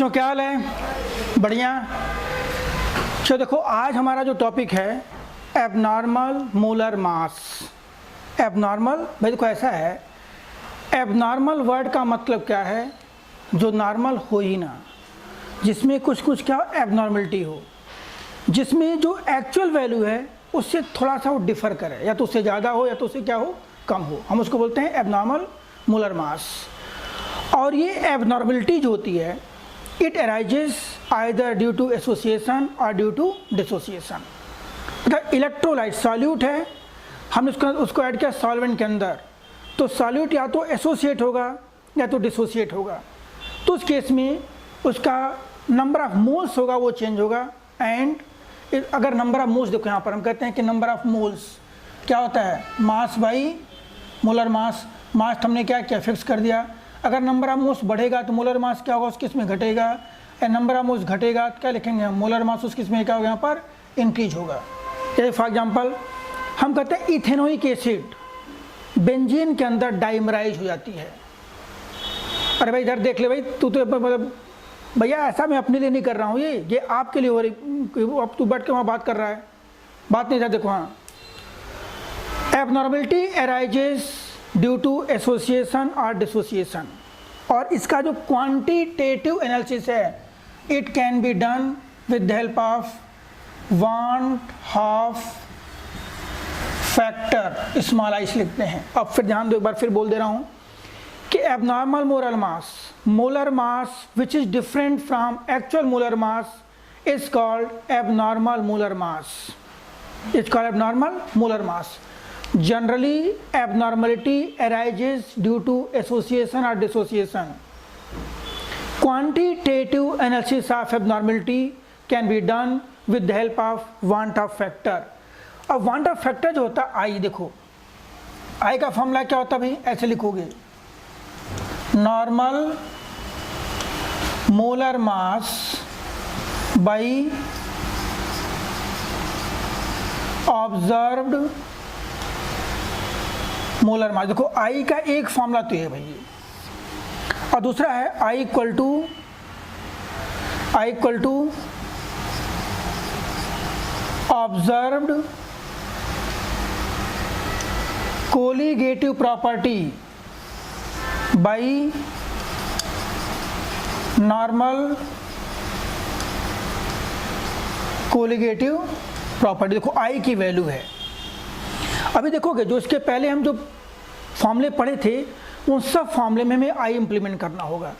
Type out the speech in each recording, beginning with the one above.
बच्चों, क्या हाल है? बढ़िया। चलो देखो, आज हमारा जो टॉपिक है एबनॉर्मल मोलर मास। एबनॉर्मल भाई देखो ऐसा है, एबनॉर्मल वर्ड का मतलब क्या है? जो नॉर्मल हो ही ना, जिसमें कुछ क्या एबनॉर्मलिटी हो, जिसमें जो एक्चुअल वैल्यू है उससे थोड़ा सा वो डिफ़र करे, या तो उससे ज़्यादा हो या तो उससे क्या हो, कम हो। हम उसको बोलते हैं एबनॉर्मल मोलर मास। और ये एबनॉर्मलिटी जो होती है, it arises either due to association और ड्यू टू डिसोसिएशन। मतलब इलेक्ट्रोलाइट सॉल्यूट है, हमने उसको ऐड किया सॉल्वेंट के अंदर, तो सॉल्यूट या तो एसोसिएट होगा या तो डिसोसिएट होगा। तो उस केस में उसका नंबर ऑफ मोल्स होगा वो चेंज होगा। एंड अगर नंबर ऑफ मोल्स देखो, यहाँ पर हम कहते हैं कि नंबर ऑफ मोल्स क्या होता है, मास बाई मोलर मास। मास हमने क्या किया, फिक्स कर दिया। अगर नंबर ऑफ मोल्स बढ़ेगा तो मोलर मास क्या होगा, उस केस में घटेगा। या नंबर ऑफ मोल्स घटेगा तो क्या लिखेंगे हम, मोलर मास उस केस में क्या होगा, यहाँ पर इंक्रीज होगा। जैसे फॉर एग्जांपल हम कहते हैं इथेनोइक एसिड बेंजीन के अंदर डाइमराइज हो जाती है। अरे भाई इधर देख ले भाई, तू तो मतलब भैया ऐसा मैं अपने लिए नहीं कर रहा हूँ, ये आपके लिए हो रही। अब तू बैठ के वहाँ बात कर रहा है, बात नहीं था। देखो हाँ, abnormality arises due to association और डिसोसिएशन। और इसका जो क्वांटिटेटिव एनालिसिस है, it can be done with the help of 1/2 factor small I लिखते हैं। अब फिर ध्यान दो, एक बार फिर बोल दे रहा हूँ कि abnormal molar mass which is different from actual molar mass is called abnormal molar mass. Is called abnormal molar mass. Generally, abnormality arises due to association or dissociation. Quantitative analysis of abnormality can be done with the help of Want-Off factor. अब Want-Off factor जो होता है I, देखो I का formula क्या होता है भाई, ऐसे लिखोगे, normal molar mass by observed molar mass. देखो आई का एक फॉर्मूला तो है भाई ये, और दूसरा है i equal to observed colligative property by normal colligative property. देखो आई की वैल्यू है। अभी देखोगे जो इसके पहले हम जो फॉर्मूले पढ़े थे, उन सब फॉर्मूले में हमें आई इंप्लीमेंट करना होगा।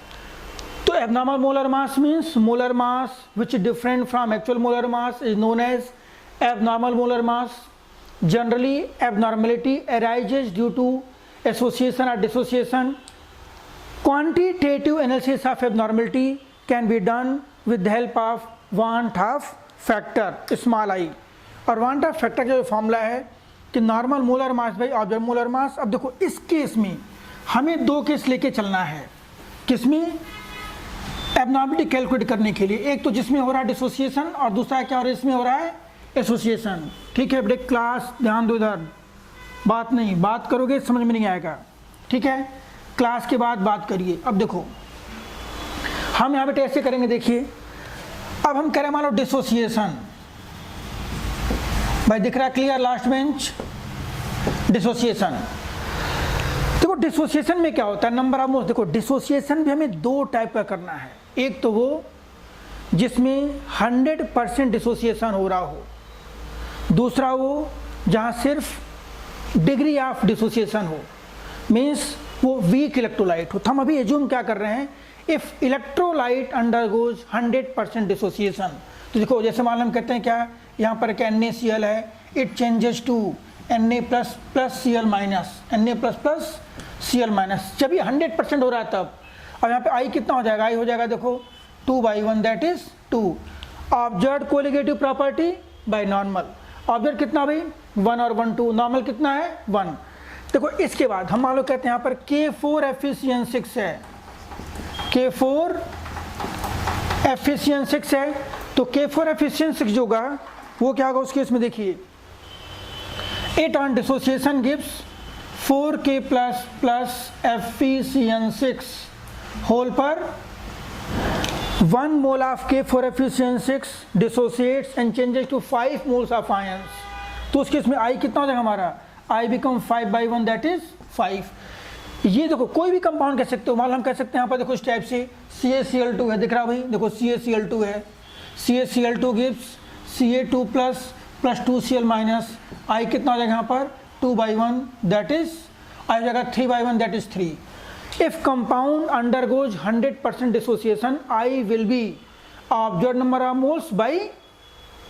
तो abnormal molar mass means molar mass which is different from actual molar mass is known as abnormal molar mass. Generally abnormality arises due to association और dissociation. Quantitative analysis of abnormality can be done with the help of Want-Off factor small i. और Want-Off factor का जो formula है कि normal molar mass by observe molar mass. अब देखो इस case में हमें दो केस लेके चलना है, किसमें, एबनॉर्मलिटी कैलकुलेट करने के लिए। एक तो जिसमें हो रहा है डिसोसिएशन और दूसरा क्या हो रहा है, इसमें हो रहा है एसोसिएशन। ठीक है बेटे, क्लास ध्यान दो, इधर बात नहीं, बात करोगे समझ में नहीं आएगा। ठीक है, क्लास के बाद बात करिए। अब देखो हम यहाँ पे ऐसे करेंगे, देखिए अब हम करें मान लो डिसोसिएशन। भाई दिख रहा है क्लियर, लास्ट बेंच, डिसोसिएशन। देखो डिसोसिएशन में क्या होता है, नंबर ऑफ मोल्स। देखो डिसोसिएशन भी हमें दो टाइप का करना है। एक तो वो जिसमें 100% डिसोसिएशन हो रहा हो, दूसरा वो जहाँ सिर्फ डिग्री ऑफ डिसोसिएशन हो, मीन्स वो वीक इलेक्ट्रोलाइट हो। तो हम अभी एज्यूम क्या कर रहे हैं, इफ इलेक्ट्रोलाइट अंडरगोज 100% डिसोसिएशन। तो देखो जैसे मान हम कहते हैं क्या, यहाँ पर क्या NaCl है, it changes to Na++Cl minus, Na++Cl minus. जब ये 100% हो रहा है तब। अब यहाँ पे I कितना हो जाएगा, I हो जाएगा देखो 2/1, that is 2। Observe colligative property by normal. Observe कितना भाई, 1 और 1 2, नॉर्मल कितना है 1। देखो इसके बाद हम मान लो कहते हैं यहाँ पर K4FeCN6 है, K4FeCN6 है। तो K4FeCN6 जो होगा वो क्या होगा उस केस में, देखिए it on dissociation gives 4K++ FeCN6 whole पर 1 mole of K4FeCN6 dissociates and changes to 5 moles of ions. तो उस केस में I कितना हो जाएगा हमारा, I become 5/1 that is 5. ये देखो कोई भी कंपाउंड कह सकते हो, मान लो हम कह सकते हैं यहाँ पर देखो इस टाइप से CaCl2 है, दिख रहा भाई, देखो CaCl2 है, CaCl2 gives Ca2 plus 2Cl minus, I कितना हो जाएगा यहाँ पर 2/1 that is I हो जाएगा 3/1 that is 3. If compound undergoes 100% dissociation, I will be observed number of moles by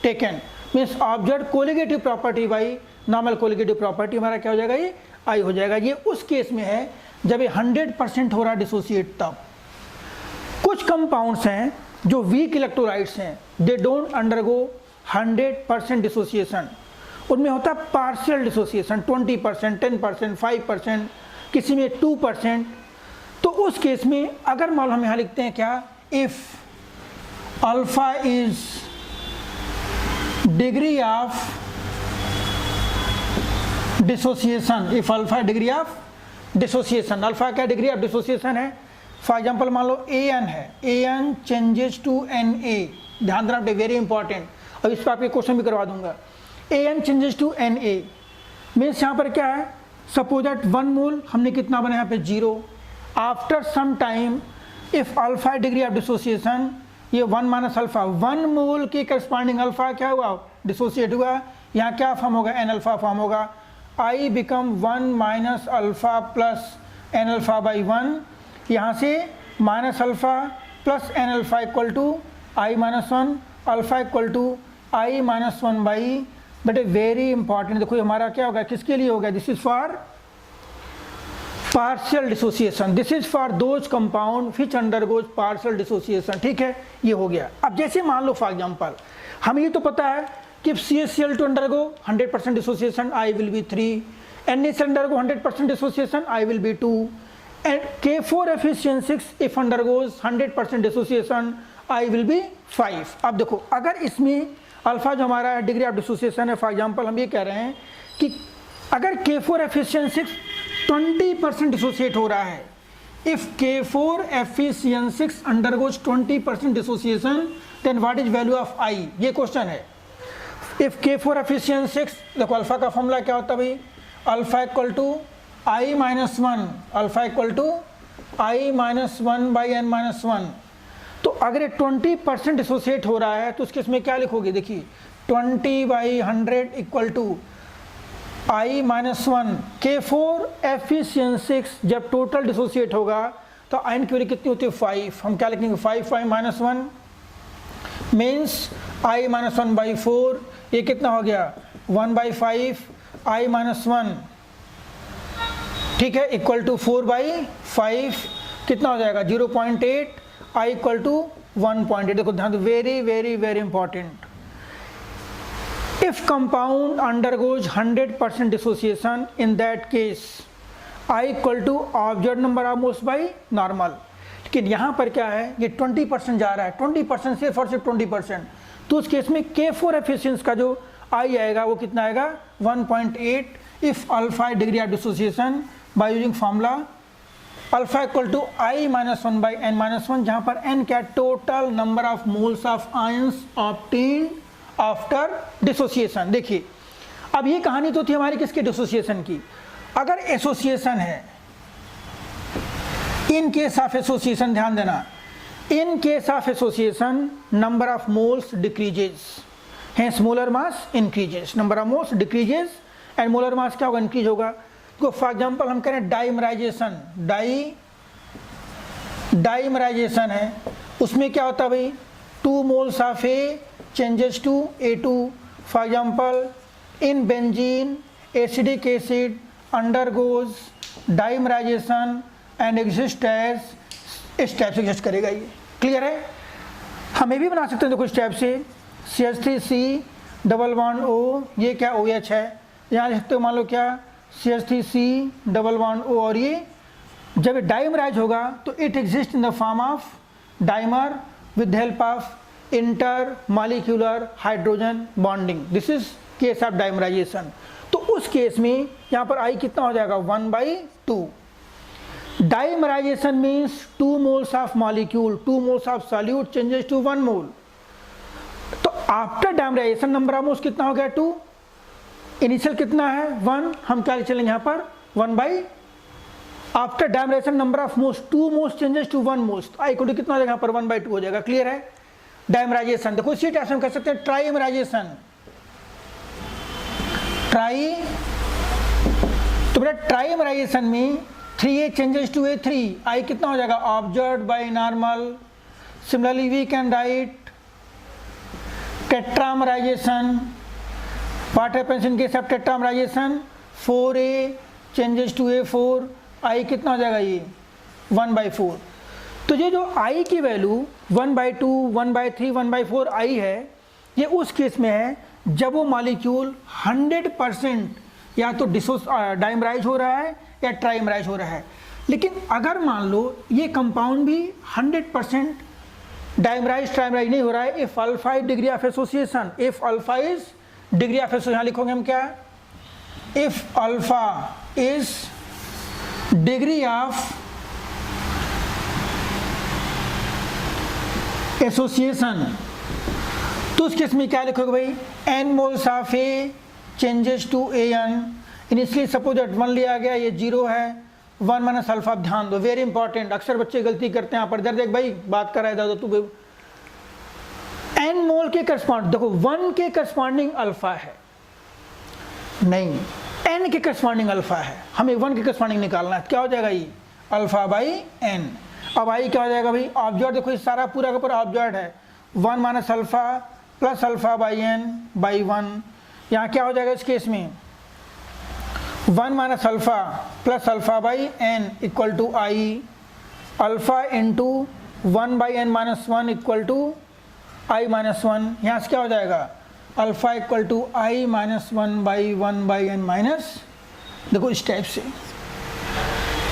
taken, means observed colligative property by normal colligative property हमारा क्या हो जाएगा, ये I हो जाएगा. ये उस केस में है जब ये 100% हो रहा डिसोसिएट. तब कुछ कंपाउंड्स हैं जो वीक इलेक्ट्रोलाइट्स हैं, दे डोंट अंडरगो 100% डिसोसिएशन, उनमें होता है पार्शियल डिसोसिएशन, 20%, 10%, 5%, किसी में 2%. तो उस केस में अगर मान लो हम यहाँ लिखते हैं क्या, if alpha is degree of dissociation, if alpha degree of dissociation, alpha क्या डिग्री ऑफ डिसोसिएशन है. फॉर एग्जांपल मान लो AN है, AN चेंजेस टू Na, ध्यान देना, वेरी इंपॉर्टेंट, अब इस पर आपके क्वेश्चन भी करवा दूंगा. AN changes to Na means यहाँ पर क्या है, सपोज दैट 1 मोल हमने कितना बना यहाँ पे 0. After some time if alpha degree of dissociation, ये 1 माइनस अल्फा, 1 मोल के करस्पॉन्डिंग अल्फा क्या हुआ, डिसोसिएट हुआ, यहाँ क्या फॉर्म होगा, N अल्फा फॉर्म होगा. I become 1 minus alpha plus N alpha by 1, यहाँ से minus alpha plus N alpha equal to I minus 1, alpha equal to I minus 1 by, but a very important, देखो हमारा क्या होगा, किसके लिए होगा, this is for partial dissociation, this is for those compound which undergoes partial dissociation. ठीक है, ये हो गया. अब जैसे मान लो फॉर एग्जांपल हमें ये तो पता है कि CaCl2 undergo 100% dissociation, I will be 3, NaCl undergo 100% dissociation, I will be 2, and K4FeCN6 if undergoes 100% dissociation, I will be 5. अब देखो अगर इसमें अल्फा जो हमारा डिग्री ऑफ डिसोसिएशन है, फॉर एग्जांपल हम ये कह रहे हैं कि अगर K4FeCN6 20% डिसोसिएट हो रहा है, if K4FeCN6 undergoes 20% dissociation, then what is value of I, ये क्वेश्चन है. इफ K4FeCN6, देखो अल्फा का फॉर्मूला क्या होता है भाई, alpha equal to I minus 1, alpha equal to I minus 1 by N minus 1. तो अगर ये 20% डिसोसिएट हो रहा है तो उसके इसमें क्या लिखोगे, देखिए 20/100 equal to I minus 1. K4FeCN6 जब टोटल डिसोसिएट होगा तो N की वैल्यू कितनी होती है 5, हम क्या लिखेंगे 5 minus 1 means I minus 1 by 4, ये कितना हो गया 1/5 I माइनस 1, ठीक है, इक्वल टू 4/5 कितना हो जाएगा 0.8, I इक्वल टू 1.8. देखो ध्यान दो, very very very important. If compound undergoes 100% dissociation, in that case I equal to observe number of moles by normal. लेकिन यहाँ पर क्या है, ये 20% जा रहा है, 20% सिर्फ और सिर्फ 20%, तो उस केस में K4FeCN का जो I आएगा वो कितना आएगा 1.8 if alpha degree of dissociation by using formula alpha equal to I minus 1 by N minus 1, जहाँ पर N क्या total number of moles of ions obtained after dissociation. देखिए अब ये कहानी तो थी हमारी किसके, डिसोसिएशन की. अगर एसोसिएशन है, इन केस ऑफ एसोसिएशन ध्यान देना, इन case of association number of moles decreases, hence molar mass increases, number of moles decreases and molar mass क्या होगा, इंक्रीज होगा. तो फॉर एग्जांपल हम कह रहे हैं डाइमराइजेशन, डाइमराइजेशन है, उसमें क्या होता है भाई 2 moles of A changes to A2. For example in benzene acidic acid undergoes dimerization and exist as, इस टाइप से एग्जिस्ट करेगा. ये क्लियर है. हमें भी बना सकते हैं देखो इस टाइप से CH3C डबल बॉन्ड O, ये क्या OH है, यहाँ लिख सकते हो मान लो क्या CH3C डबल बॉन्ड O, और ये जब डाइमराइज होगा तो it exist in the form of dimer with help of inter molecular hydrogen bonding. This is case of dimerisation. तो उस केस में यहाँ पर I कितना हो जाएगा 1/2. Trimerization means 2 moles of molecule, 2 moles of solute changes to 1 mole. तो after dimerization number of moles कितना हो गया 2, इनिशियल कितना है 1, हम क्या चलेंगे यहाँ पर 1 by after dimerization number of moles 2 moles changes to 1 moles, तो आई इक्वल टू कितना हो जाएगा यहाँ पर 1/2 हो जाएगा। क्लियर है? डायमराइजेशन देखो इसी टाइप से हम कह सकते हैं ट्राइमराइजेशन, तो बेटा ट्राइमराइजेशन में 3A चेंजेस टू A3, आई कितना हो जाएगा observed by normal. Similarly we can write tetramerization, what happens in case of tetramerization 4A changes to A4, i कितना हो जाएगा ये 1/4। तो ये जो आई की वैल्यू 1/2, 1/3, 1/4 आई है, ये उस केस में है जब वो मॉलिक्यूल 100% या तो डाइमराइज हो रहा है या ट्राइमराइज हो रहा है। लेकिन अगर मान लो ये कंपाउंड भी 100% डाइमराइज ट्राइमराइज नहीं हो रहा है, if alpha is degree of association, if alpha is degree of association, यहाँ लिखोगे हम क्या, if alpha is degree of association, तो उस केस में क्या लिखोगे भाई, n moles of A changes to an, initially suppose that 1 लिया गया, ये 0 है, 1 माइनस अल्फा। ध्यान दो, वेरी इंपॉर्टेंट, अक्सर बच्चे गलती करते हैं यहाँ पर। देख भाई बात कर रहा है दादा तू, n मोल के करस्पॉन्ड, देखो 1 के करस्पॉन्डिंग अल्फा है नहीं, n के करस्पॉन्डिंग अल्फा है, हमें 1 के करस्पॉन्डिंग निकालना है, क्या हो जाएगा ये अल्फा बाई n। अब आई क्या हो जाएगा भाई, ऑब्जर्व देखो ये सारा पूरा का पूरा ऑब्जर्व है, 1 minus alpha plus alpha by n by 1, यहाँ क्या हो जाएगा इस केस में 1 minus alpha plus alpha by n equal to I, alpha into 1 by n minus 1 equal to I minus 1, यहाँ से क्या हो जाएगा alpha equal to I minus 1 by n minus, देखो इस टाइप से।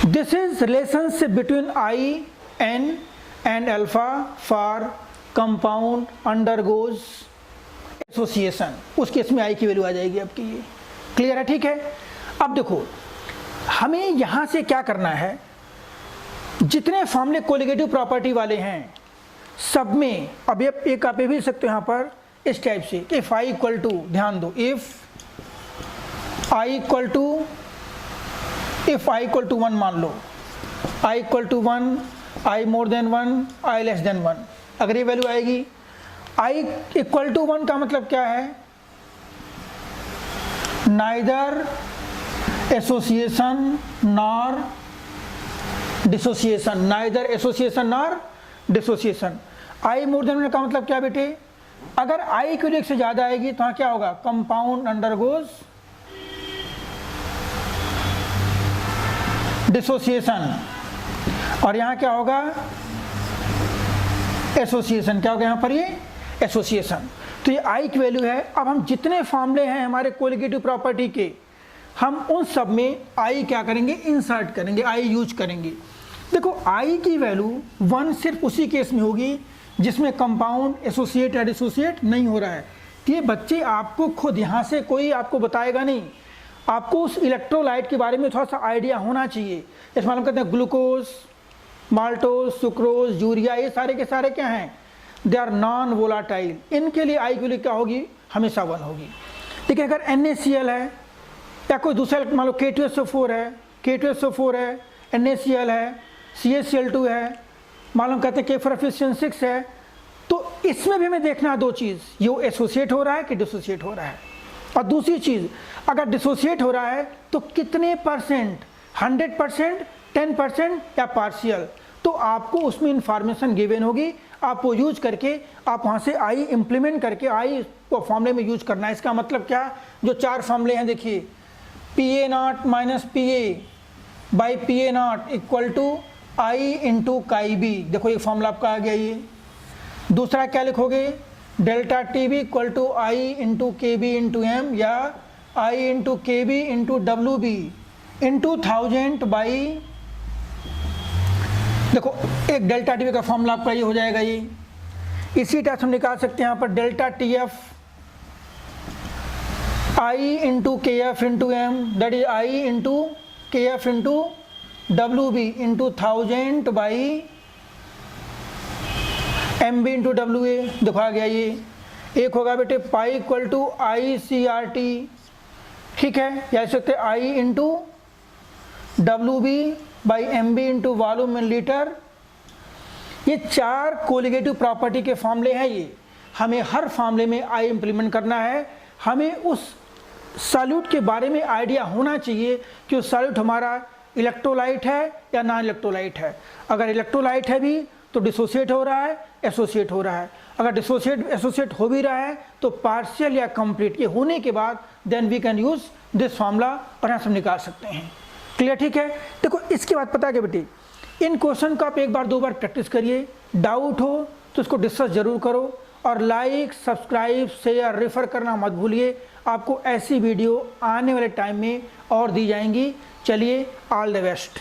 This is relationship between I n and alpha for compound undergoes association, उस case में आई की वैल्यू आ जाएगी आपकी ये। क्लियर है? ठीक है। अब देखो हमें यहाँ से क्या करना है, जितने फॉर्मूले कोलिगेटिव प्रॉपर्टी वाले हैं सब में, अब एक आप ये भी सकते हो यहाँ पर इस टाइप से, इफ आई इक्वल टू, ध्यान दो, इफ आई इक्वल टू 1 मान लो, i equal to 1, i more than 1, i less than 1, अगर ये वैल्यू आएगी, आई इक्वल टू 1 का मतलब क्या है, neither association nor dissociation, neither association nor dissociation. I more than 1 का मतलब क्या बेटे, अगर आई की वैल्यू 1 से ज़्यादा आएगी तो हाँ क्या होगा, कंपाउंड अंडरगोज डिसोसिएशन, और यहाँ क्या होगा एसोसिएशन, क्या होगा यहाँ पर ये एसोसिएशन। तो ये आई की वैल्यू है। अब हम जितने फॉर्मूले हैं हमारे कोलिगेटिव प्रॉपर्टी के, हम उन सब में आई क्या करेंगे, इंसर्ट करेंगे, आई यूज करेंगे। देखो आई की वैल्यू 1 सिर्फ उसी केस में होगी जिसमें कंपाउंड एसोसिएट या डिसोसिएट नहीं हो रहा है। तो ये बच्चे आपको खुद यहाँ से कोई आपको बताएगा नहीं, आपको उस इलेक्ट्रोलाइट के बारे में थोड़ा सा आइडिया होना चाहिए। इस मालूम करते हैं ग्लूकोज, माल्टोज, सुक्रोज, यूरिया, ये सारे के सारे क्या हैं, दे आर नॉन वोलाटाइल, इनके लिए आई की वैल्यू क्या होगी, हमेशा 1 होगी। ठीक है, अगर NaCl है या कोई दूसरा मान लो K2SO4 है, K2SO4 है, NaCl है, CaCl2 है, मालूम कहते हैं K4FeS6 है, तो इसमें भी हमें देखना है 2 चीज़, ये एसोसिएट हो रहा है कि डिसोसिएट हो रहा है, और दूसरी चीज़ अगर डिसोसिएट हो रहा है तो कितने परसेंट, 100%, 10% या पार्शियल, तो आपको उसमें इंफॉर्मेशन गिवन होगी, आप वो यूज करके आप वहाँ से आई इम्प्लीमेंट करके आई को फॉर्मूले में यूज करना है। इसका मतलब क्या, जो 4 फॉर्मूले हैं देखिए, PA0 minus PA by PA0 equal to I into chi B, देखो ये फॉर्मूला आपका आ गया ये। दूसरा क्या लिखोगे, delta TB equal to I into KB into M या i into KB into WB into 1000 by, देखो एक डेल्टा TB का फॉर्मूला आपका ये हो जाएगा ये। इसी तरह हम निकाल सकते हैं यहाँ पर delta TF i into KF into M, that is i into KF into W B into 1000 by M B into W A. देखो आ गया ये। एक होगा बेटे pi equal to i C R T, ठीक है, या लिख सकते i into W B by M B into volume in litre. ये 4 कोलिगेटिव प्रॉपर्टी के फॉर्मूले हैं। ये हमें हर फॉर्मूले में आई इंप्लीमेंट करना है। हमें उस सॉल्यूट के बारे में आइडिया होना चाहिए कि उस सॉल्यूट हमारा इलेक्ट्रोलाइट है या नॉन इलेक्ट्रोलाइट है। अगर इलेक्ट्रोलाइट है भी तो डिसोसिएट हो रहा है, एसोसिएट हो रहा है। अगर डिसोसिएट एसोसिएट हो भी रहा है तो पार्शियल या कंप्लीट। ये होने के बाद then we can use this formula और यहाँ से निकाल सकते हैं। क्लियर, ठीक है। देखो इसके बाद पता है बेटी, इन क्वेश्चन को आप एक बार 2 बार प्रैक्टिस करिए। डाउट हो तो उसको डिस्कस जरूर करो और लाइक, सब्सक्राइब, शेयर, रेफर करना मत भूलिए। आपको ऐसी वीडियो आने वाले टाइम में और दी जाएंगी। चलिए, ऑल द बेस्ट।